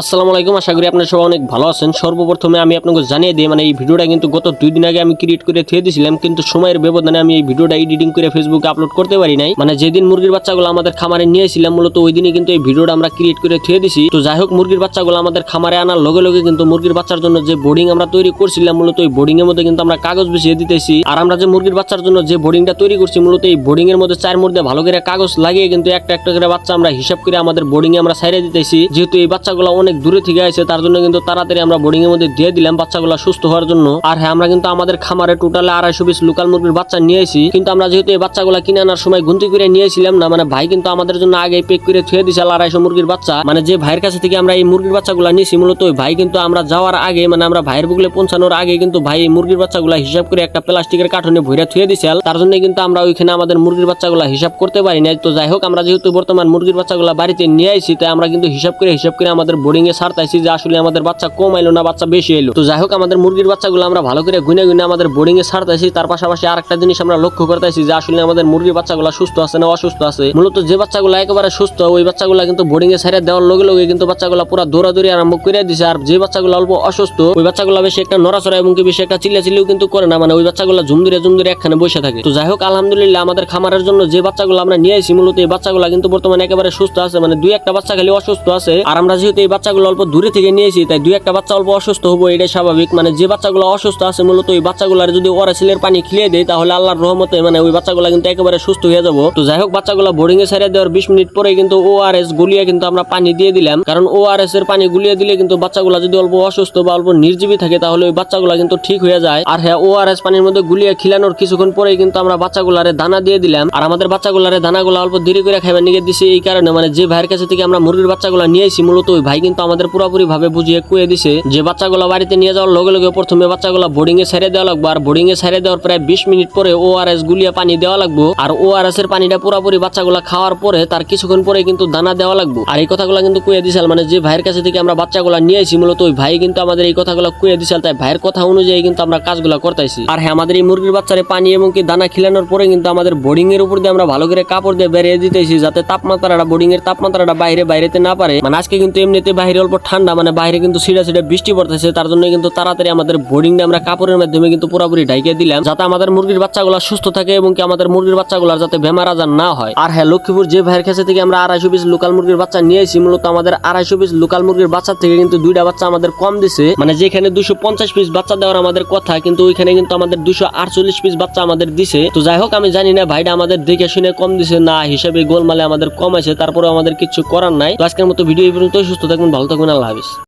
আসসালামু আলাইকুম, আশা করি আপনারা সবাই অনেক ভালো আছেন। সর্বপ্রথমে আমি আপনাকে জানিয়ে দিই, এই ভিডিওটা কিন্তু গত 2 দিন আগে আমি ক্রিয়েট করে থুয়ে দিয়েছিলাম, কিন্তু সময়ের ব্যবধানে আমি এই ভিডিওটা এডিটিং করে ফেসবুকে আপলোড করতে পারি নাই। যেদিন মুরগির বাচ্চাগুলো আমাদের খামারে নিয়েছিলাম, মূলত ওই দিনই কিন্তু এই ভিডিওটা আমরা ক্রিয়েট করে থুয়ে দিছি। তো যাই হোক, মুরগির বাচ্চাগুলো আমাদের খামারে আনার লগে লগে কিন্তু মুরগির বাচ্চার জন্য যে বোর্ডিং আমরা তৈরি করছিলাম, মূলত ওই বোর্ডিং এর মধ্যে কিন্তু আমরা কাগজ বিছিয়ে দিতেছি। আর আমরা যে মুরগির বাচ্চার জন্য যে বোর্ডিংটা তৈরি করছি, মূলত এই বোর্ডিং এর মধ্যে 4 মধ্যে ভালো করে কাগজ লাগিয়ে কিন্তু একটা একটা করে বাচ্চা আমরা হিসাব করে আমাদের বোর্ডিং এ আমরা সাইরে দিতেছি। যেহেতু এই বাচ্চাগুলো অনেক দূরে থেকে আছে, তার জন্য কিন্তু তাড়াতাড়ি আমরা বোর্ডিং এর মধ্যে দিয়ে দিলাম বাচ্চাগুলো সুস্থ হওয়ার জন্য। আর হ্যাঁ, আমরা কিন্তু আমাদের খামারে টোটালে 250 পিস লোকাল মুরগির বাচ্চা নিয়েছি, কিন্তু আমরা যেহেতু এই বাচ্চাগুলো কিনে আনার সময় গুনতি করে নিয়েছিলাম না, ভাই কিন্তু আমাদের জন্য আগে পেক করে থুয়ে দিয়েছে 250 মুরগির বাচ্চা। যে ভাইয়ের কাছে থেকে আমরা এই মুরগির বাচ্চাগুলো নিয়েছি, মূলত ওই ভাই কিন্তু আমরা যাওয়ার আগে, আমরা ভাইয়ের বুকলে পৌঁছানোর আগে কিন্তু ভাই এই মুরগির বাচ্চাগুলো হিসাব করে একটা প্লাস্টিকের কার্টনে ভরে থুয়ে দিয়েছে। তার জন্য কিন্তু আমরা ওইখানে আমাদের মুরগির বাচ্চাগুলো হিসাব করতে পারি না। তো যাই হোক, আমরা যেহেতু বর্তমান মুরগির বাচ্চাগুলো বাড়িতে নিয়ে আইছি, তাই আমরা কিন্তু হিসাব করে আমাদের বোর্ডিং এ ছাড়তাইছি যে আসলে আমাদের বাচ্চা কম আইলো না বাচ্চা বেশি এলো। তো যাই হোক, আমাদের মুরগির বাচ্চাগুলো আমরা ভালো করে গুনে আমাদের বোর্ডিং এ ছাড়তাইছি। তার পাশাপাশি আরেকটা জিনিস আমরা লক্ষ্য করতেছি যে আসলে আমাদের মুরগির বাচ্চাগুলো সুস্থ আছে না অসুস্থ আছে। মূলত যে বাচ্চাগুলো একেবারে সুস্থ, ওই বাচ্চাগুলো কিন্তু বোর্ডিং এ ছাড়ে দেওয়ার লগে লগে কিন্তু বাচ্চাগুলো পুরো দৌড়াদৌড়ি আরম্ভ করে দিছে। আর যে বাচ্চাগুলো অল্প অসুস্থ, ওই বাচ্চাগুলো বেশি একটা নড়াচড়া এবং বেশি একটা চিল্লাচিল্লিও কিন্তু করে না, ওই বাচ্চাগুলো ঝুমদুরে একখানে বসে থাকে। তো যাই হোক, আলহামদুলিল্লাহ আমাদের খামারের জন্য যে বাচ্চাগুলো আমরা নিয়ে আসি, মূলত এই বাচ্চাগুলো কিন্তু বর্তমানে একেবারে সুস্থ আছে। 2-1টা বাচ্চা খালি অসুস্থ আছে। আর আমরা যেহেতু এই বাচ্চাগুলো অল্প দূরে থেকে নিয়েছি, তাই 2-1টা বাচ্চা অল্প অসুস্থ হবো, এটাই স্বাভাবিক। যে বাচ্চাগুলো অসুস্থ আছে, মূলত ওই বাচ্চাগুলার যদি ওআরএসের পানি খেয়ে দেয়, তাহলে আল্লাহর রহমতে ওই বাচ্চাগুলো কিন্তু একেবারে সুস্থ হয়ে যাবো। তো যাই হোক, বাচ্চাগুলো বোর্ডিং এ ছেড়ে দেওয়ার 20 মিনিট পরে কিন্তু ওআরএস গুলিয়ে কিন্তু আমরা পানি দিয়ে দিলাম। কারণ ওআরএস এর পানি গুলিয়ে দিলে কিন্তু বাচ্চাগুলো যদি অল্প অসুস্থ বা অল্প নির্জীবী থাকে, তাহলে ওই বাচ্চাগুলো কিন্তু ঠিক হয়ে যায়। আর হ্যাঁ, ওআরএস পানির মধ্যে গুলিয়ে খিলানোর কিছুক্ষণ পরে কিন্তু আমরা বাচ্চাগুলারে দানা দিয়ে দিলাম। আর আমাদের বাচ্চাগুলারে দানাগুলো অল্প দেরি করে খাইবার নিয়ে দিছি। এই কারণে যে ভাইয়ের কাছে থেকে আমরা মুরগির বাচ্চাগুলো নিয়েছি, মূলত ওই ভাই কিন্তু আমাদের পুরোপুরি ভাবে বুঝিয়ে কুয়ে দিছে যে বাচ্চাগুলো বাড়িতে নিয়ে যাওয়ার লগে লগে প্রথমে বাচ্চাগুলো বোর্ডিং এ ছেড়ে দেওয়া লাগবে। আর বোর্ডিং এ ছেড়ে দেওয়ার প্রায় 20 মিনিট পরে ওআরএস গুলিয়ে পানি দেওয়া লাগবে। আর ওআরএস এর পানিটা পুরোপুরি বাচ্চাগুলো খাওয়ার পরে তার কিছুক্ষণ পরে কিন্তু দানা দেওয়া লাগবে। আর এই কথাগুলো কিন্তু কুয়ে দিছিল, যে ভাইয়ের কাছে থেকে আমরা বাচ্চাগুলো নিয়েছি, মূলত ওই ভাই কিন্তু আমাদের এই কথাগুলো কুয়ে দিছিল। তাই ভাইয়ের কথা অনুযায়ী কিন্তু আমরা কাজগুলো করতেছি। আর হ্যাঁ, আমাদের এই মুরগির বাচ্চারে পানি এবং দানা খিলানোর পরে কিন্তু আমাদের বোর্ডিং এর উপর দিয়ে আমরা ভালো করে কাপড় দিয়ে বেরিয়ে দিতেছি, যাতে তাপমাত্রাটা বোর্ডিং এর তাপমাত্রাটা বাইরেতে না পারে। আজকে কিন্তু এমনিতে বাইরে অল্প ঠান্ডা, বাইরে কিন্তু ছিটা বৃষ্টি পড়তেছে। তার জন্য কিন্তু তাড়াতাড়ি আমাদের বোর্ডিংটা আমরা কাপড়ের মাধ্যমে কিন্তু পুরোপুরি ঢাইকে দিলাম, যাতে আমাদের মুরগির বাচ্চাগুলো সুস্থ থাকে এবং আমাদের মুরগির বাচ্চাগুলোর যাতে বেমার আজার না হয়। আর হ্যাঁ, লক্ষ্মীপুর যে ভাইয়ের কাছে থেকে আমরা 250 পিস লোকাল মুরগির বাচ্চা নিয়েছি, মূলত আমাদের 250 পিস লোকাল মুরগির বাচ্চা থেকে কিন্তু 2টা বাচ্চা আমাদের কম দিছে। যেখানে 250 পিস বাচ্চা দেওয়ার আমাদের কথা, কিন্তু ওইখানে কিন্তু আমাদের 248 পিস বাচ্চা আমাদের দিছে। তো যাই হোক, আমি জানি না ভাইটা আমাদের দেখে শুনে কম দিছে না হিসেবে গোলমালে আমাদের কম আছে, তারপরে আমাদের কিছু করার নাই। তো আজকের মতো ভিডিও এই পর্যন্ত। সুস্থ থাকবেন, ভালো থাকবেন, আল্লাহ হাফেজ।